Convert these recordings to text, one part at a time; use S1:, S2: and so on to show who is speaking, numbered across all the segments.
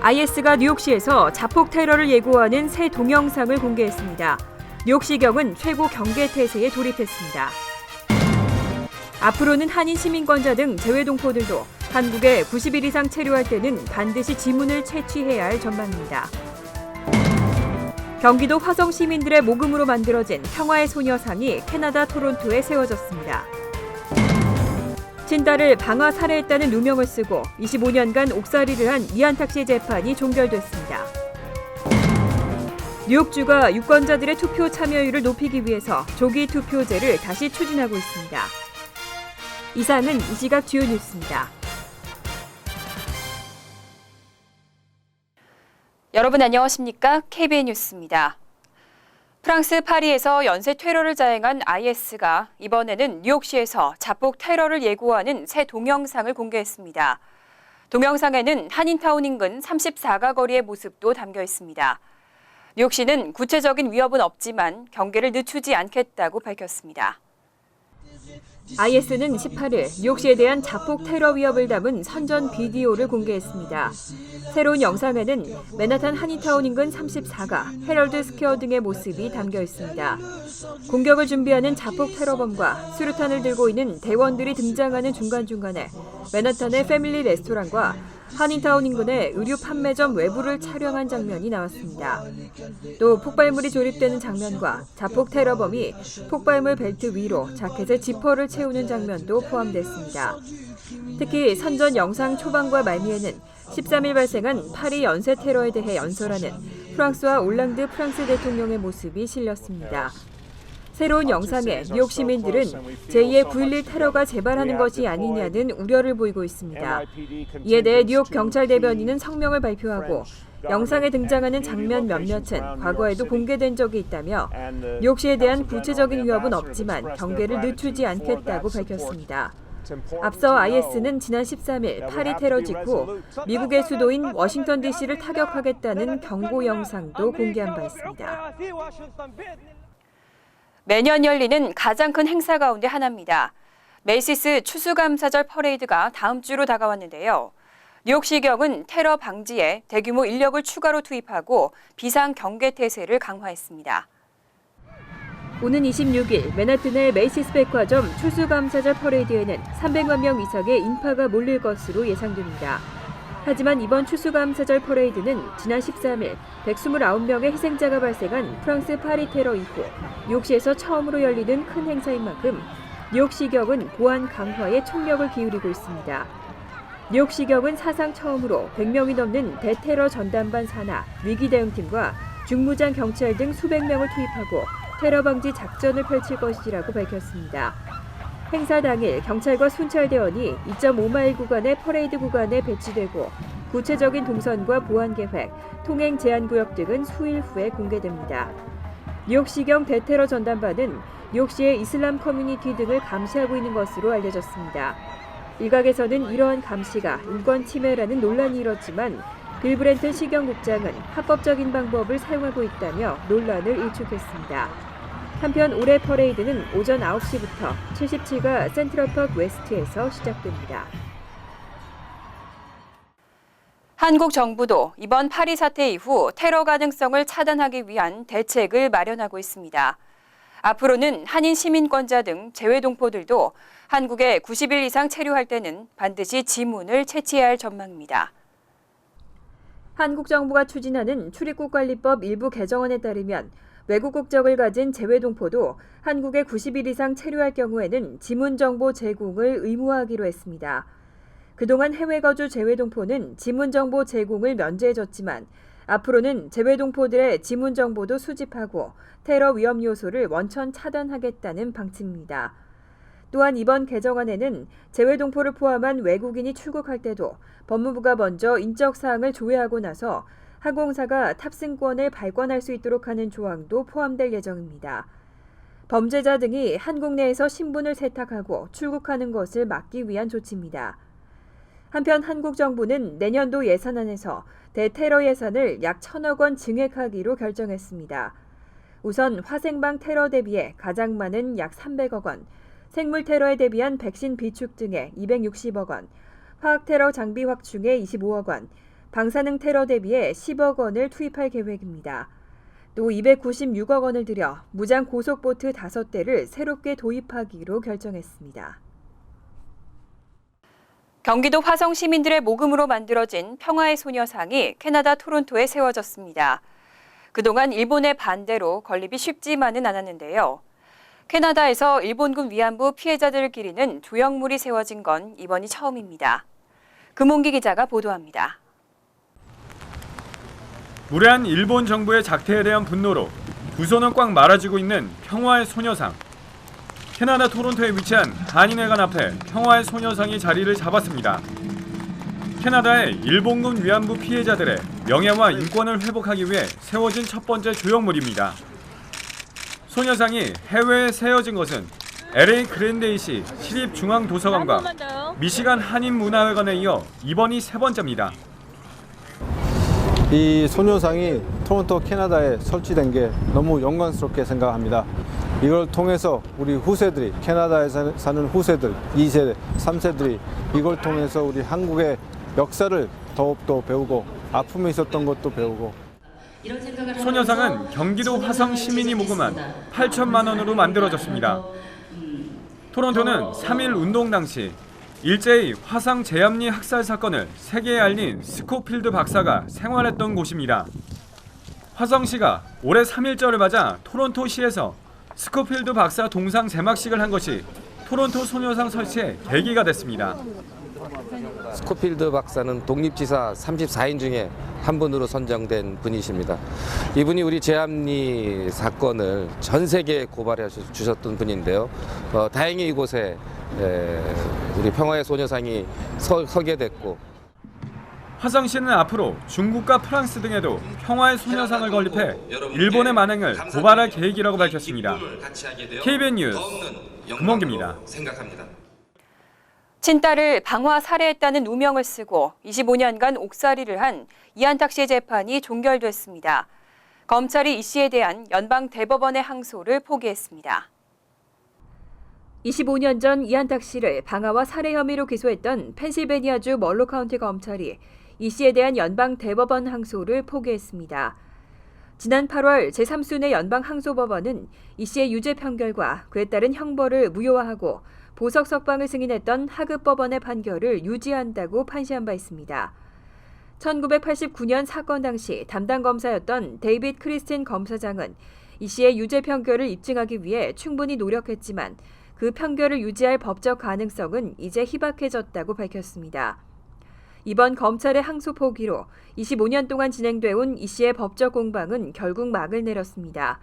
S1: IS가 뉴욕시에서 자폭 테러를 예고하는 새 동영상을 공개했습니다. 뉴욕시경은 최고 경계 태세에 돌입했습니다. 앞으로는 한인 시민권자 등 재외동포들도 한국에 90일 이상 체류할 때는 반드시 지문을 채취해야 할 전망입니다. 경기도 화성 시민들의 모금으로 만들어진 평화의 소녀상이 캐나다 토론토에 세워졌습니다. 친딸을 방화 살해했다는 누명을 쓰고 25년간 옥살이를 한 이한탁 씨 재판이 종결됐습니다. 뉴욕주가 유권자들의 투표 참여율을 높이기 위해서 조기 투표제를 다시 추진하고 있습니다. 이상은 이 시각 주요 뉴스입니다.
S2: 여러분 안녕하십니까? KBN 뉴스입니다. 프랑스 파리에서 연쇄 테러를 자행한 IS가 이번에는 뉴욕시에서 자폭 테러를 예고하는 새 동영상을 공개했습니다. 동영상에는 한인타운 인근 34가 거리의 모습도 담겨 있습니다. 뉴욕시는 구체적인 위협은 없지만 경계를 늦추지 않겠다고 밝혔습니다.
S1: IS는 18일 뉴욕시에 대한 자폭 테러 위협을 담은 선전 비디오를 공개했습니다. 새로운 영상에는 맨하탄 한인타운 인근 34가 헤럴드 스퀘어 등의 모습이 담겨 있습니다. 공격을 준비하는 자폭 테러범과 수류탄을 들고 있는 대원들이 등장하는 중간중간에 맨하탄의 패밀리 레스토랑과 한인타운 인근의 의류 판매점 외부를 촬영한 장면이 나왔습니다. 또 폭발물이 조립되는 장면과 자폭 테러범이 폭발물 벨트 위로 자켓에 지퍼를 채우는 장면도 포함됐습니다. 특히 선전 영상 초반과 말미에는 13일 발생한 파리 연쇄 테러에 대해 연설하는 프랑스와 올랑드 프랑스 대통령의 모습이 실렸습니다. 새로운 영상에 뉴욕 시민들은 제2의 9.11 테러가 재발하는 것이 아니냐는 우려를 보이고 있습니다. 이에 대해 뉴욕 경찰 대변인은 성명을 발표하고 영상에 등장하는 장면 몇몇은 과거에도 공개된 적이 있다며 뉴욕시에 대한 구체적인 위협은 없지만 경계를 늦추지 않겠다고 밝혔습니다. 앞서 IS는 지난 13일 파리 테러 직후 미국의 수도인 워싱턴 DC를 타격하겠다는 경고 영상도 공개한 바 있습니다.
S2: 매년 열리는 가장 큰 행사 가운데 하나입니다. 메이시스 추수감사절 퍼레이드가 다음 주로 다가왔는데요. 뉴욕시경은 테러 방지에 대규모 인력을 추가로 투입하고 비상 경계 태세를 강화했습니다.
S1: 오는 26일 맨하튼의 메이시스 백화점 추수감사절 퍼레이드에는 300만 명 이상의 인파가 몰릴 것으로 예상됩니다. 하지만 이번 추수감사절 퍼레이드는 지난 13일 129명의 희생자가 발생한 프랑스 파리 테러 이후 뉴욕시에서 처음으로 열리는 큰 행사인 만큼 뉴욕시경은 보안 강화에 총력을 기울이고 있습니다. 뉴욕시경은 사상 처음으로 100명이 넘는 대테러 전담반 산하 위기대응팀과 중무장 경찰 등 수백 명을 투입하고 테러 방지 작전을 펼칠 것이라고 밝혔습니다. 행사 당일 경찰과 순찰대원이 2.5마일 구간의 퍼레이드 구간에 배치되고 구체적인 동선과 보안 계획, 통행 제한 구역 등은 수일 후에 공개됩니다. 뉴욕시경 대테러 전담반은 뉴욕시의 이슬람 커뮤니티 등을 감시하고 있는 것으로 알려졌습니다. 일각에서는 이러한 감시가 인권 침해라는 논란이 일었지만 빌 브렌튼 시경국장은 합법적인 방법을 사용하고 있다며 논란을 일축했습니다. 한편 올해 퍼레이드는 오전 9시부터 77가 센트럴파크 웨스트에서 시작됩니다.
S2: 한국 정부도 이번 파리 사태 이후 테러 가능성을 차단하기 위한 대책을 마련하고 있습니다. 앞으로는 한인 시민권자 등 재외동포들도 한국에 90일 이상 체류할 때는 반드시 지문을 채취해야 할 전망입니다.
S1: 한국 정부가 추진하는 출입국관리법 일부 개정안에 따르면 외국 국적을 가진 재외동포도 한국에 90일 이상 체류할 경우에는 지문 정보 제공을 의무화하기로 했습니다. 그동안 해외 거주 재외동포는 지문 정보 제공을 면제해줬지만 앞으로는 재외동포들의 지문 정보도 수집하고 테러 위험 요소를 원천 차단하겠다는 방침입니다. 또한 이번 개정안에는 재외동포를 포함한 외국인이 출국할 때도 법무부가 먼저 인적 사항을 조회하고 나서 항공사가 탑승권을 발권할 수 있도록 하는 조항도 포함될 예정입니다. 범죄자 등이 한국 내에서 신분을 세탁하고 출국하는 것을 막기 위한 조치입니다. 한편 한국 정부는 내년도 예산안에서 대테러 예산을 약 1,000억 원 증액하기로 결정했습니다. 우선 화생방 테러 대비에 가장 많은 약 300억 원, 생물 테러에 대비한 백신 비축 등에 260억 원, 화학 테러 장비 확충에 25억 원, 방사능 테러 대비해 10억 원을 투입할 계획입니다. 또 296억 원을 들여 무장 고속보트 5대를 새롭게 도입하기로 결정했습니다.
S2: 경기도 화성 시민들의 모금으로 만들어진 평화의 소녀상이 캐나다 토론토에 세워졌습니다. 그동안 일본의 반대로 건립이 쉽지만은 않았는데요. 캐나다에서 일본군 위안부 피해자들을 기리는 조형물이 세워진 건 이번이 처음입니다. 금홍기 기자가 보도합니다.
S3: 무례한 일본 정부의 작태에 대한 분노로 두 손은 꽉 말아쥐고 있는 평화의 소녀상. 캐나다 토론토에 위치한 한인회관 앞에 평화의 소녀상이 자리를 잡았습니다. 캐나다의 일본군 위안부 피해자들의 명예와 인권을 회복하기 위해 세워진 첫 번째 조형물입니다. 소녀상이 해외에 세워진 것은 LA 그랜데이시 시립중앙도서관과 미시간 한인문화회관에 이어 이번이 세 번째입니다.
S4: 이 소녀상이 토론토 캐나다에 설치된 게 너무 영광스럽게 생각합니다. 이걸 통해서 우리 후세들이, 캐나다에 사는 후세들, 2세대, 3세들이 이걸 통해서 우리 한국의 역사를 더욱더 배우고 아픔이 있었던 것도 배우고.
S3: 소녀상은 경기도 화성 시민이 모금한 8천만 원으로 만들어졌습니다. 토론토는 3.1 운동 당시 일제히 화상 제압리 학살 사건을 세계에 알린 스코필드 박사가 생활했던 곳입니다. 화성시가 올해 3.1절을 맞아 토론토시에서 스코필드 박사 동상 제막식을 한 것이 토론토 소녀상 설치의 계기가 됐습니다.
S5: 스코필드 박사는 독립지사 34인 중에 한 분으로 선정된 분이십니다. 이분이 우리 제압리 사건을 전 세계에 고발해 주셨던 분인데요. 다행히 이곳에 우리 평화의 소녀상이 서게 됐고,
S3: 화성시는 앞으로 중국과 프랑스 등에도 평화의 소녀상을 건립해 일본의 만행을 고발할 계획이라고 밝혔습니다. KBN 뉴스 금홍기입니다.
S2: 친딸을 방화 살해했다는 누명을 쓰고 25년간 옥살이를 한 이한탁 씨의 재판이 종결됐습니다. 검찰이 이 씨에 대한 연방대법원의 항소를 포기했습니다.
S1: 25년 전 이한탁 씨를 방화와 살해 혐의로 기소했던 펜실베니아주 멀로 카운티 검찰이 이 씨에 대한 연방대법원 항소를 포기했습니다. 지난 8월 제3순회 연방항소법원은 이 씨의 유죄 판결과 그에 따른 형벌을 무효화하고 보석 석방을 승인했던 하급법원의 판결을 유지한다고 판시한 바 있습니다. 1989년 사건 당시 담당 검사였던 데이빗 크리스틴 검사장은 이 씨의 유죄 판결을 입증하기 위해 충분히 노력했지만 그 판결을 유지할 법적 가능성은 이제 희박해졌다고 밝혔습니다. 이번 검찰의 항소 포기로 25년 동안 진행돼 온 이 씨의 법적 공방은 결국 막을 내렸습니다.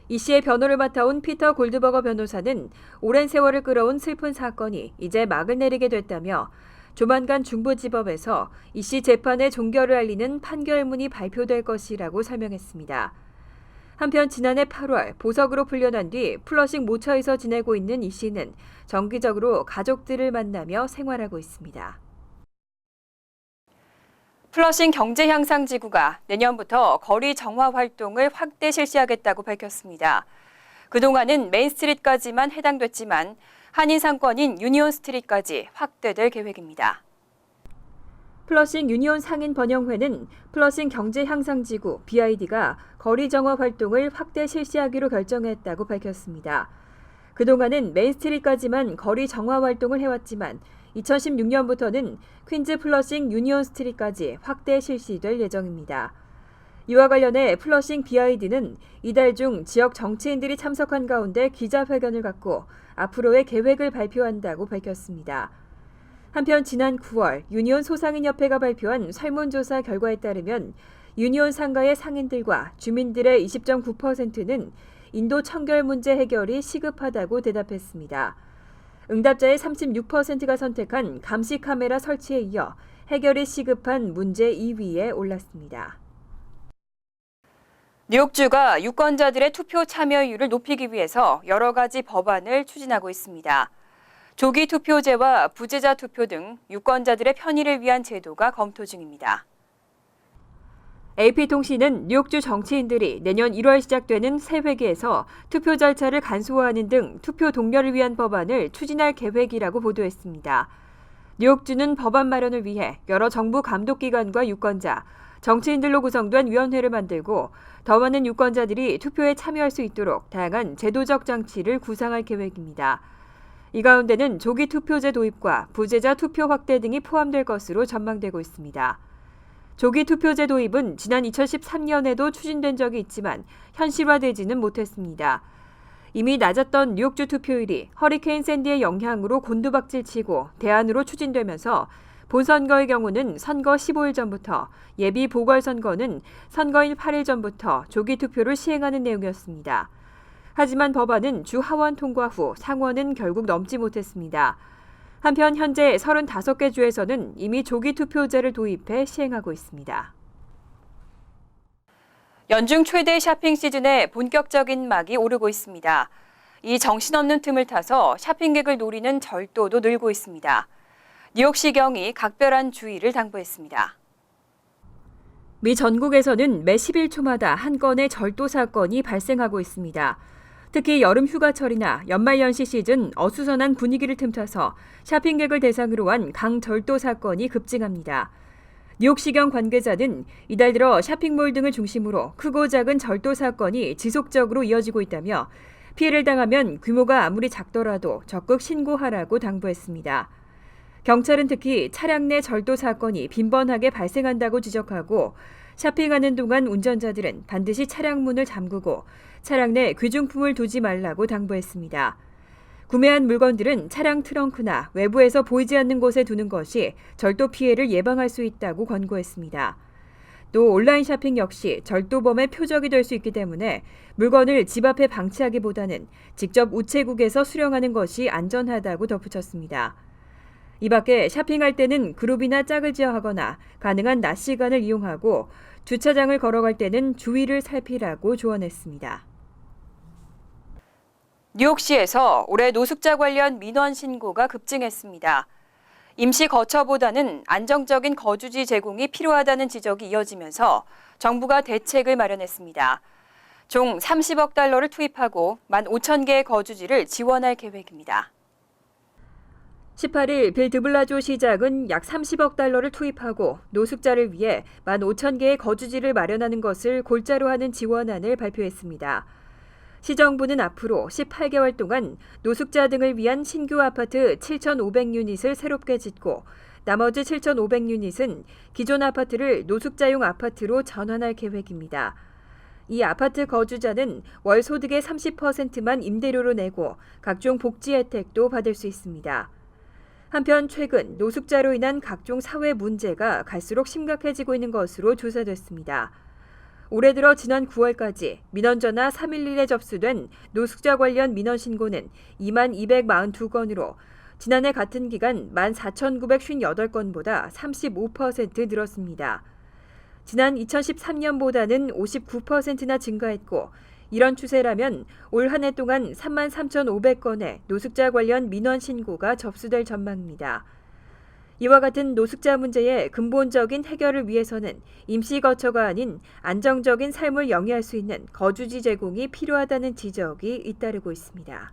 S1: 이 씨의 변호를 맡아온 피터 골드버거 변호사는 오랜 세월을 끌어온 슬픈 사건이 이제 막을 내리게 됐다며 조만간 중부지법에서 이 씨 재판의 종결을 알리는 판결문이 발표될 것이라고 설명했습니다. 한편 지난해 8월 보석으로 풀려난 뒤 플러싱 모처에서 지내고 있는 이 씨는 정기적으로 가족들을 만나며 생활하고 있습니다.
S2: 플러싱 경제향상지구가 내년부터 거리 정화 활동을 확대 실시하겠다고 밝혔습니다. 그동안은 메인스트리트까지만 해당됐지만 한인 상권인 유니온 스트리트까지 확대될 계획입니다.
S1: 플러싱 유니온 상인 번영회는 플러싱 경제향상지구 BID가 거리 정화 활동을 확대 실시하기로 결정했다고 밝혔습니다. 그동안은 메인스트리트까지만 거리 정화 활동을 해왔지만 2016년부터는 퀸즈 플러싱 유니온 스트리트까지 확대 실시될 예정입니다. 이와 관련해 플러싱 BID는 이달 중 지역 정치인들이 참석한 가운데 기자회견을 갖고 앞으로의 계획을 발표한다고 밝혔습니다. 한편 지난 9월 유니온 소상인협회가 발표한 설문조사 결과에 따르면 유니온 상가의 상인들과 주민들의 20.9%는 인도 청결 문제 해결이 시급하다고 대답했습니다. 응답자의 36%가 선택한 감시 카메라 설치에 이어 해결이 시급한 문제 2위에 올랐습니다.
S2: 뉴욕주가 유권자들의 투표 참여율을 높이기 위해서 여러 가지 법안을 추진하고 있습니다. 조기 투표제와 부재자 투표 등 유권자들의 편의를 위한 제도가 검토 중입니다.
S1: AP통신은 뉴욕주 정치인들이 내년 1월 시작되는 새 회기에서 투표 절차를 간소화하는 등 투표 동료를 위한 법안을 추진할 계획이라고 보도했습니다. 뉴욕주는 법안 마련을 위해 여러 정부 감독기관과 유권자, 정치인들로 구성된 위원회를 만들고 더 많은 유권자들이 투표에 참여할 수 있도록 다양한 제도적 장치를 구상할 계획입니다. 이 가운데는 조기 투표제 도입과 부재자 투표 확대 등이 포함될 것으로 전망되고 있습니다. 조기 투표제 도입은 지난 2013년에도 추진된 적이 있지만 현실화되지는 못했습니다. 이미 낮았던 뉴욕주 투표율이 허리케인 샌디의 영향으로 곤두박질치고 대안으로 추진되면서 본선거의 경우는 선거 15일 전부터, 예비 보궐선거는 선거일 8일 전부터 조기 투표를 시행하는 내용이었습니다. 하지만 법안은 주 하원 통과 후 상원은 결국 넘지 못했습니다. 한편 현재 35개 주에서는 이미 조기 투표제를 도입해 시행하고 있습니다.
S2: 연중 최대 쇼핑 시즌에 본격적인 막이 오르고 있습니다. 이 정신없는 틈을 타서 쇼핑객을 노리는 절도도 늘고 있습니다. 뉴욕시경이 각별한 주의를 당부했습니다.
S1: 미 전국에서는 매 10일 초마다 한 건의 절도 사건이 발생하고 있습니다. 특히 여름 휴가철이나 연말연시 시즌 어수선한 분위기를 틈타서 쇼핑객을 대상으로 한 강절도 사건이 급증합니다. 뉴욕시경 관계자는 이달 들어 쇼핑몰 등을 중심으로 크고 작은 절도 사건이 지속적으로 이어지고 있다며 피해를 당하면 규모가 아무리 작더라도 적극 신고하라고 당부했습니다. 경찰은 특히 차량 내 절도 사건이 빈번하게 발생한다고 지적하고 쇼핑하는 동안 운전자들은 반드시 차량 문을 잠그고 차량 내 귀중품을 두지 말라고 당부했습니다. 구매한 물건들은 차량 트렁크나 외부에서 보이지 않는 곳에 두는 것이 절도 피해를 예방할 수 있다고 권고했습니다. 또 온라인 쇼핑 역시 절도범의 표적이 될 수 있기 때문에 물건을 집 앞에 방치하기보다는 직접 우체국에서 수령하는 것이 안전하다고 덧붙였습니다. 이 밖에 쇼핑할 때는 그룹이나 짝을 지어 하거나 가능한 낮 시간을 이용하고 주차장을 걸어갈 때는 주위를 살피라고 조언했습니다.
S2: 뉴욕시에서 올해 노숙자 관련 민원 신고가 급증했습니다. 임시 거처보다는 안정적인 거주지 제공이 필요하다는 지적이 이어지면서 정부가 대책을 마련했습니다. 총 30억 달러를 투입하고 15,000개의 거주지를 지원할 계획입니다.
S1: 18일 빌 드블라조 시장은 약 30억 달러를 투입하고 노숙자를 위해 15,000개의 거주지를 마련하는 것을 골자로 하는 지원안을 발표했습니다. 시정부는 앞으로 18개월 동안 노숙자 등을 위한 신규 아파트 7,500유닛을 새롭게 짓고 나머지 7,500유닛은 기존 아파트를 노숙자용 아파트로 전환할 계획입니다. 이 아파트 거주자는 월 소득의 30%만 임대료로 내고 각종 복지 혜택도 받을 수 있습니다. 한편 최근 노숙자로 인한 각종 사회 문제가 갈수록 심각해지고 있는 것으로 조사됐습니다. 올해 들어 지난 9월까지 민원 전화 311에 접수된 노숙자 관련 민원 신고는 22,242건으로 지난해 같은 기간 14,958건보다 35% 늘었습니다. 지난 2013년보다는 59%나 증가했고 이런 추세라면 올 한 해 동안 33,500건의 노숙자 관련 민원 신고가 접수될 전망입니다. 이와 같은 노숙자 문제의 근본적인 해결을 위해서는 임시거처가 아닌 안정적인 삶을 영위할 수 있는 거주지 제공이 필요하다는 지적이 잇따르고 있습니다.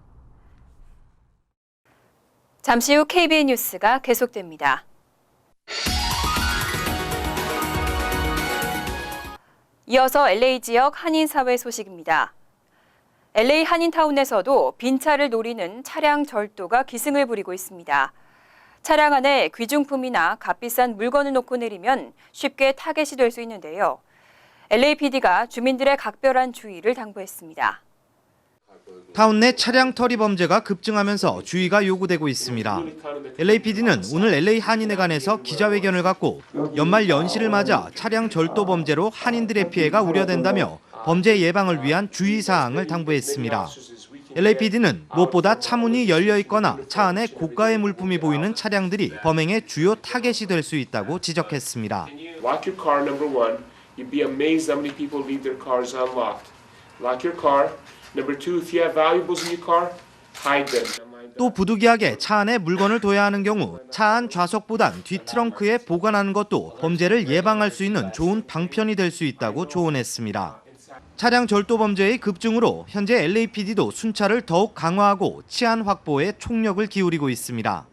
S2: 잠시 후 KBN 뉴스가 계속됩니다. 이어서 LA 지역 한인사회 소식입니다. LA 한인타운에서도 빈차를 노리는 차량 절도가 기승을 부리고 있습니다. 차량 안에 귀중품이나 값비싼 물건을 놓고 내리면 쉽게 타겟이 될 수 있는데요. LAPD가 주민들의 각별한 주의를 당부했습니다.
S6: 타운 내 차량 터리 범죄가 급증하면서 주의가 요구되고 있습니다. LAPD는 오늘 LA 한인회관에서 기자회견을 갖고 연말 연시를 맞아 차량 절도 범죄로 한인들의 피해가 우려된다며 범죄 예방을 위한 주의사항을 당부했습니다. LAPD는 무엇보다 차문이 열려 있거나 차 안에 고가의 물품이 보이는 차량들이 범행의 주요 타겟이 될 수 있다고 지적했습니다.
S7: Lock your car, number one. You'd be amazed how many people leave their cars unlocked. Lock your car. Number two, if you have valuables in your car, hide them.
S6: 또 부득이하게 차 안에 물건을 둬야 하는 경우 차 안 좌석보단 뒤 트렁크에 보관하는 것도 범죄를 예방할 수 있는 좋은 방편이 될 수 있다고 조언했습니다. 차량 절도 범죄의 급증으로 현재 LAPD도 순찰을 더욱 강화하고 치안 확보에 총력을 기울이고 있습니다.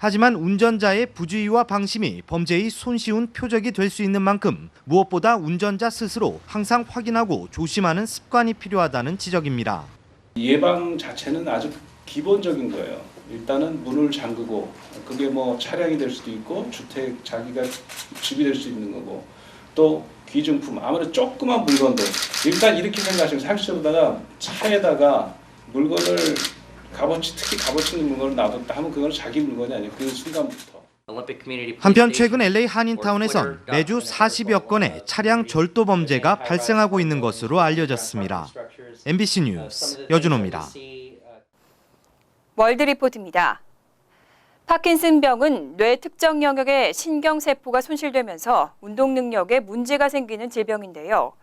S6: 하지만 운전자의 부주의와 방심이 범죄의 손쉬운 표적이 될 수 있는 만큼 무엇보다 운전자 스스로 항상 확인하고 조심하는 습관이 필요하다는 지적입니다.
S8: 예방 자체는 아주 기본적인 거예요. 일단은 문을 잠그고, 그게 뭐 차량이 될 수도 있고 주택 자기가 집이 될 수 있는 거고, 또 귀중품 아무래도 조그만 물건들 일단 이렇게 생각하시면 상식적으로다가 차에다가 물건을 특히 값어치 있는 물건을 놔뒀다 하면 그건 자기 물건이 아니에요. 그 순간부터.
S6: 한편 최근 LA 한인타운에선 매주 40여 건의 차량 절도 범죄가 발생하고 있는 것으로 알려졌습니다. MBC 뉴스 여준호입니다.
S2: 월드리포트입니다. 파킨슨병은 뇌 특정 영역의 신경세포가 손실되면서 운동 능력에 문제가 생기는 질병인데요.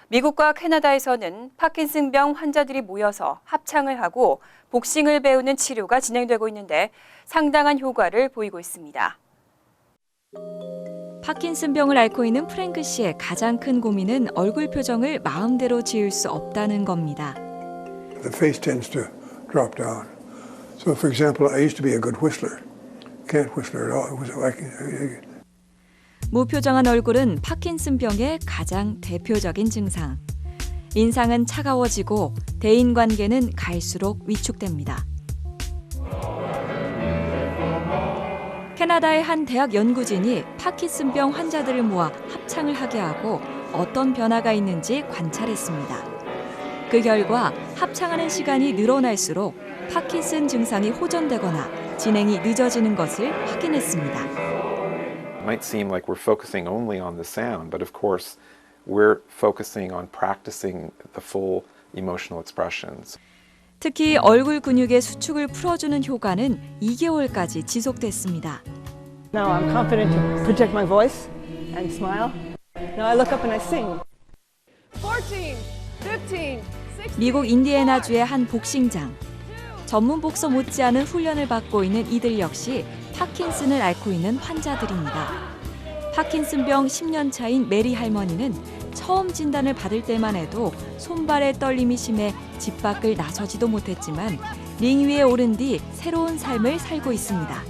S2: 미국과 캐나다에서는 파킨슨병 환자들이 모여서 합창을 하고 복싱을 배우는 치료가 진행되고 있는데 상당한 효과를 보이고 있습니다.
S9: 파킨슨병을 앓고 있는 프랭크 씨의 가장 큰 고민은 얼굴 표정을 마음대로 지을 수 없다는 겁니다.
S10: The face tends to drop down. So, for example, I used to be a good whistler. Can't whistle at all. It was like
S9: 무표정한 얼굴은 파킨슨병의 가장 대표적인 증상. 인상은 차가워지고 대인관계는 갈수록 위축됩니다. 캐나다의 한 대학 연구진이 파킨슨병 환자들을 모아 합창을 하게 하고 어떤 변화가 있는지 관찰했습니다. 그 결과 합창하는 시간이 늘어날수록 파킨슨 증상이 호전되거나 진행이 늦어지는 것을 확인했습니다.
S11: It might seem like we're focusing only on the sound, but of course we're focusing on practicing the full emotional expressions.
S9: 특히 얼굴 근육의 수축을 풀어주는 효과는 2개월까지 지속됐습니다.
S12: Now I'm confident to project my voice and smile. Now I look up and I sing. 14, 15, 16.
S9: 미국 인디애나주의 한 복싱장. 전문 복서 못지않은 훈련을 받고 있는 이들 역시 파킨슨을 앓고 있는 환자들입니다. 파킨슨병 10년 차인 메리 할머니는 처음 진단을 받을 때만 해도 손발의 떨림이 심해 집 밖을 나서지도 못했지만 링 위에 오른 뒤 새로운 삶을 살고 있습니다.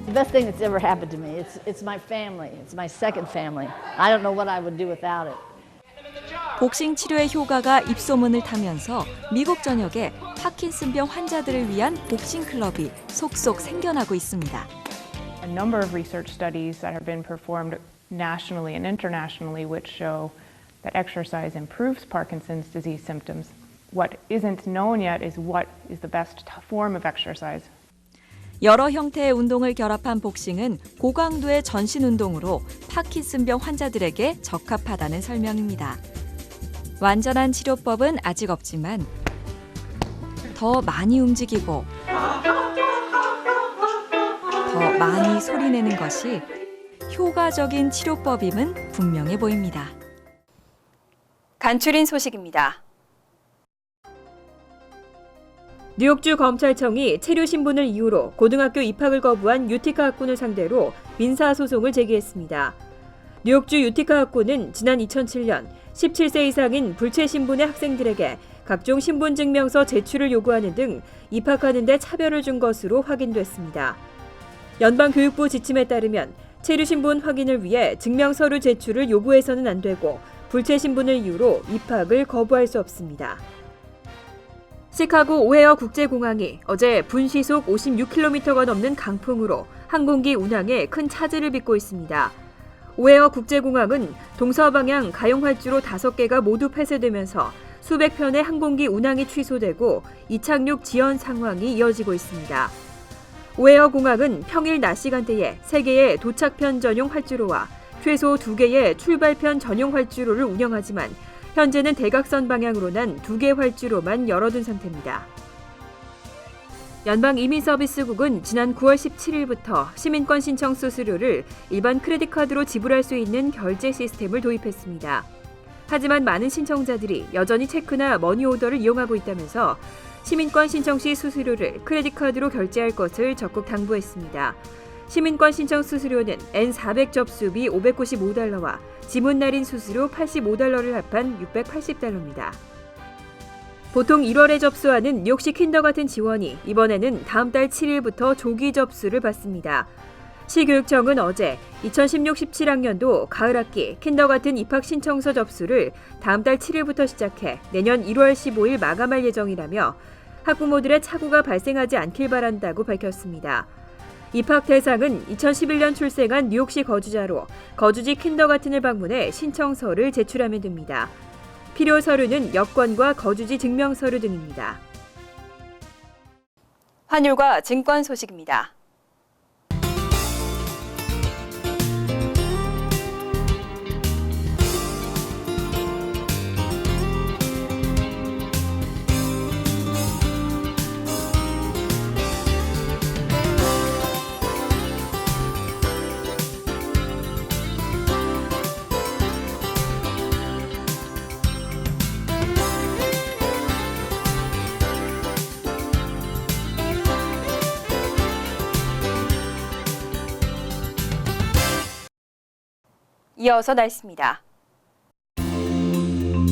S13: The best thing that's ever happened to me. It's my family. It's my second family. I don't know what I would do without it.
S9: 복싱 치료의 효과가 입소문을 타면서 미국 전역에 파킨슨병 환자들을 위한 복싱 클럽이 속속 생겨나고 있습니다.
S14: A number of research studies that have been performed nationally and internationally which show that exercise improves Parkinson's disease symptoms. What isn't known yet is what is the best form of exercise.
S9: 여러 형태의 운동을 결합한 복싱은 고강도의 전신 운동으로 파킨슨병 환자들에게 적합하다는 설명입니다. 완전한 치료법은 아직 없지만 더 많이 움직이고 더 많이 소리내는 것이 효과적인 치료법임은 분명해 보입니다.
S2: 간추린 소식입니다.
S1: 뉴욕주 검찰청이 체류 신분을 이유로 고등학교 입학을 거부한 유티카 학군을 상대로 민사소송을 제기했습니다. 뉴욕주 유티카 학군은 지난 2007년 17세 이상인 불체 신분의 학생들에게 각종 신분증명서 제출을 요구하는 등 입학하는 데 차별을 준 것으로 확인됐습니다. 연방교육부 지침에 따르면 체류 신분 확인을 위해 증명서류 제출을 요구해서는 안 되고 불체 신분을 이유로 입학을 거부할 수 없습니다. 시카고 오헤어 국제공항이 어제 분시속 56km가 넘는 강풍으로 항공기 운항에 큰 차질을 빚고 있습니다. 오헤어 국제공항은 동서방향 가용활주로 5개가 모두 폐쇄되면서 수백 편의 항공기 운항이 취소되고 이착륙 지연 상황이 이어지고 있습니다. 오헤어 공항은 평일 낮 시간대에 3개의 도착편 전용 활주로와 최소 2개의 출발편 전용 활주로를 운영하지만 현재는 대각선 방향으로 난 2개 활주로만 열어둔 상태입니다. 연방이민서비스국은 지난 9월 17일부터 시민권 신청 수수료를 일반 크레딧카드로 지불할 수 있는 결제 시스템을 도입했습니다. 하지만 많은 신청자들이 여전히 체크나 머니오더를 이용하고 있다면서 시민권 신청 시 수수료를 크레딧카드로 결제할 것을 적극 당부했습니다. 시민권 신청 수수료는 N400 접수비 $595와 지문 날인 수수료 $85를 합한 $680입니다. 보통 1월에 접수하는 뉴욕시 킨더가튼 지원이 이번에는 다음 달 7일부터 조기 접수를 받습니다. 시교육청은 어제 2016-17학년도 가을학기 킨더가튼 입학 신청서 접수를 다음 달 7일부터 시작해 내년 1월 15일 마감할 예정이라며 학부모들의 착오가 발생하지 않길 바란다고 밝혔습니다. 입학 대상은 2011년 출생한 뉴욕시 거주자로 거주지 킨더가튼을 방문해 신청서를 제출하면 됩니다. 필요 서류는 여권과 거주지 증명서류 등입니다.
S2: 환율과 증권 소식입니다. 이어서 날씨입니다.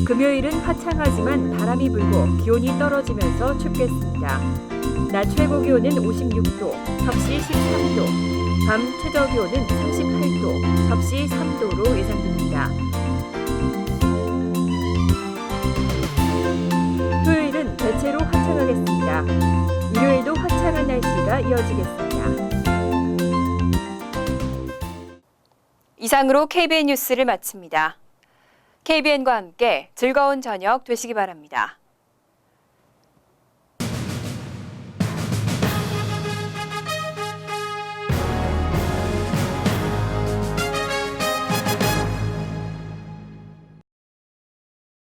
S1: 금요일은 화창하지만 바람이 불고 기온이 떨어지면서 춥겠습니다. 낮 최고 기온은 56도, 섭씨 13도, 밤 최저 기온은 38도, 섭씨 3도로 예상됩니다. 토요일은 대체로 화창하겠습니다. 일요일도 화창한 날씨가 이어지겠습니다.
S2: 이상으로 KBN 뉴스를 마칩니다. KBN과 함께 즐거운 저녁 되시기 바랍니다.